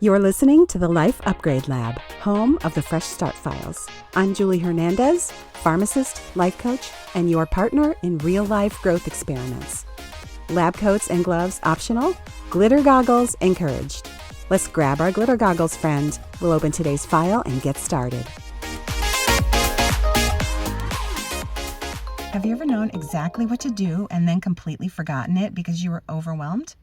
You're listening to the Life Upgrade Lab, home of the Fresh Start Files. I'm Julie Hernandez, pharmacist, life coach, and your partner in real-life growth experiments. Lab coats and gloves optional, glitter goggles encouraged. Let's grab our glitter goggles, friend. We'll open today's file and get started. Have you ever known exactly what to do and then completely forgotten it because you were overwhelmed?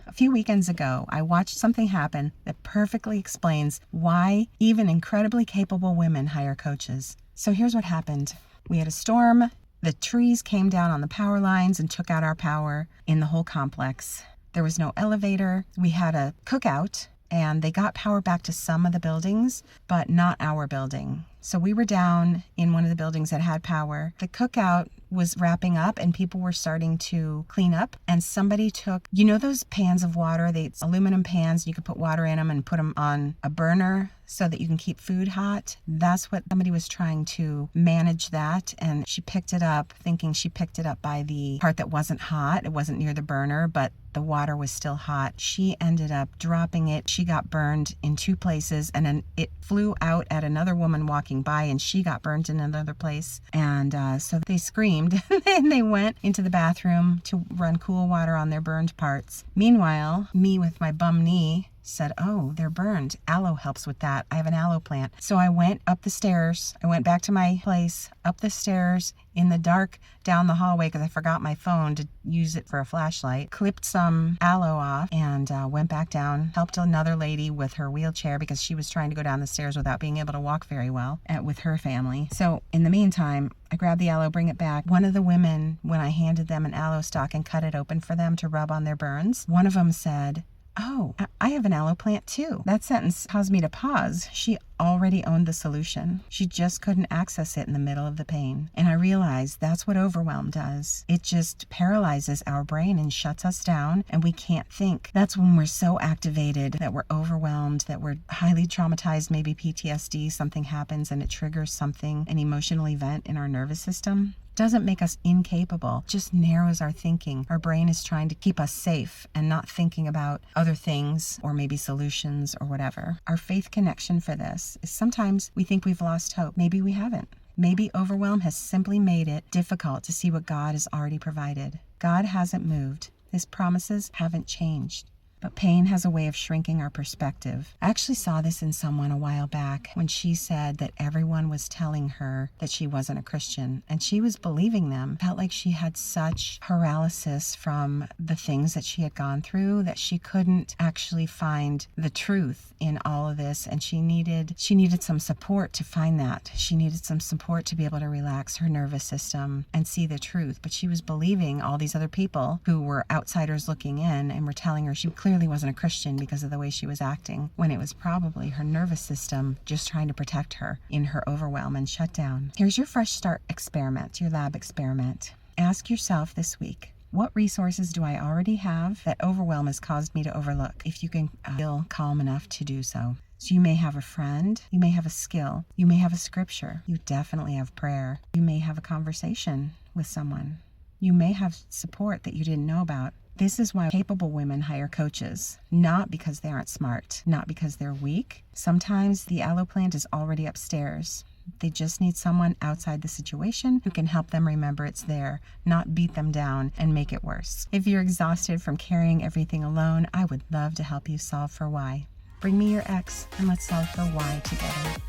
A few weekends ago, I watched something happen that perfectly explains why even incredibly capable women hire coaches. So here's what happened. We had a storm. The trees came down on the power lines and took out our power in the whole complex. There was no elevator. We had a cookout, and they got power back to some of the buildings, but not our building. So we were down in one of the buildings that had power. The cookout was wrapping up and people were starting to clean up, and somebody took, those pans of water, it's aluminum pans, you could put water in them and put them on a burner so that you can keep food hot. That's what somebody was trying to manage that, and she picked it up thinking she picked it up by the part that wasn't hot. It wasn't near the burner, but the water was still hot. She ended up dropping it. She got burned in two places, and then it flew out at another woman walking by, and she got burned in another place. And so they screamed, and they went into the bathroom to run cool water on their burned parts. Meanwhile, me with my bum knee said, oh, they're burned. Aloe helps with that. I have an aloe plant. So I went up the stairs. I went back to my place, up the stairs in the dark down the hallway because I forgot my phone to use it for a flashlight, clipped some aloe off, and went back down, helped another lady with her wheelchair because she was trying to go down the stairs without being able to walk very well with her family. So in the meantime, I grabbed the aloe, bring it back. One of the women, when I handed them an aloe stalk and cut it open for them to rub on their burns, one of them said, oh, I have an aloe plant too. That sentence caused me to pause. She already owned the solution. She just couldn't access it in the middle of the pain. And I realized that's what overwhelm does. It just paralyzes our brain and shuts us down, and we can't think. That's when we're so activated that we're overwhelmed, that we're highly traumatized, maybe PTSD, something happens and it triggers something, an emotional event in our nervous system. Doesn't make us incapable, just narrows our thinking. Our brain is trying to keep us safe and not thinking about other things or maybe solutions or whatever. Our faith connection for this is sometimes we think we've lost hope. Maybe we haven't. Maybe overwhelm has simply made it difficult to see what God has already provided. God hasn't moved. His promises haven't changed. But pain has a way of shrinking our perspective. I actually saw this in someone a while back when she said that everyone was telling her that she wasn't a Christian, and she was believing them. Felt like she had such paralysis from the things that she had gone through that she couldn't actually find the truth in all of this, and she needed some support to find that. She needed some support to be able to relax her nervous system and see the truth. But she was believing all these other people who were outsiders looking in and were telling her she clearly wasn't a Christian because of the way she was acting, when it was probably her nervous system just trying to protect her in her overwhelm and shutdown. Here's your fresh start experiment, your lab experiment. Ask yourself this week, what resources do I already have that overwhelm has caused me to overlook, if you can feel calm enough to do so? So you may have a friend, you may have a skill, you may have a scripture, you definitely have prayer, you may have a conversation with someone, you may have support that you didn't know about. This is why capable women hire coaches, not because they aren't smart, not because they're weak. Sometimes the aloe plant is already upstairs. They just need someone outside the situation who can help them remember it's there, not beat them down and make it worse. If you're exhausted from carrying everything alone, I would love to help you solve for why. Bring me your X and let's solve for why together.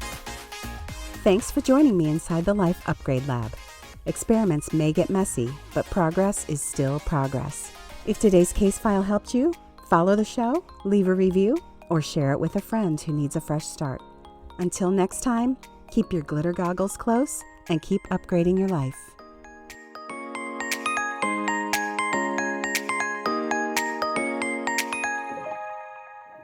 Thanks for joining me inside the Life Upgrade Lab. Experiments may get messy, but progress is still progress. If today's case file helped you, follow the show, leave a review, or share it with a friend who needs a fresh start. Until next time, keep your glitter goggles close and keep upgrading your life.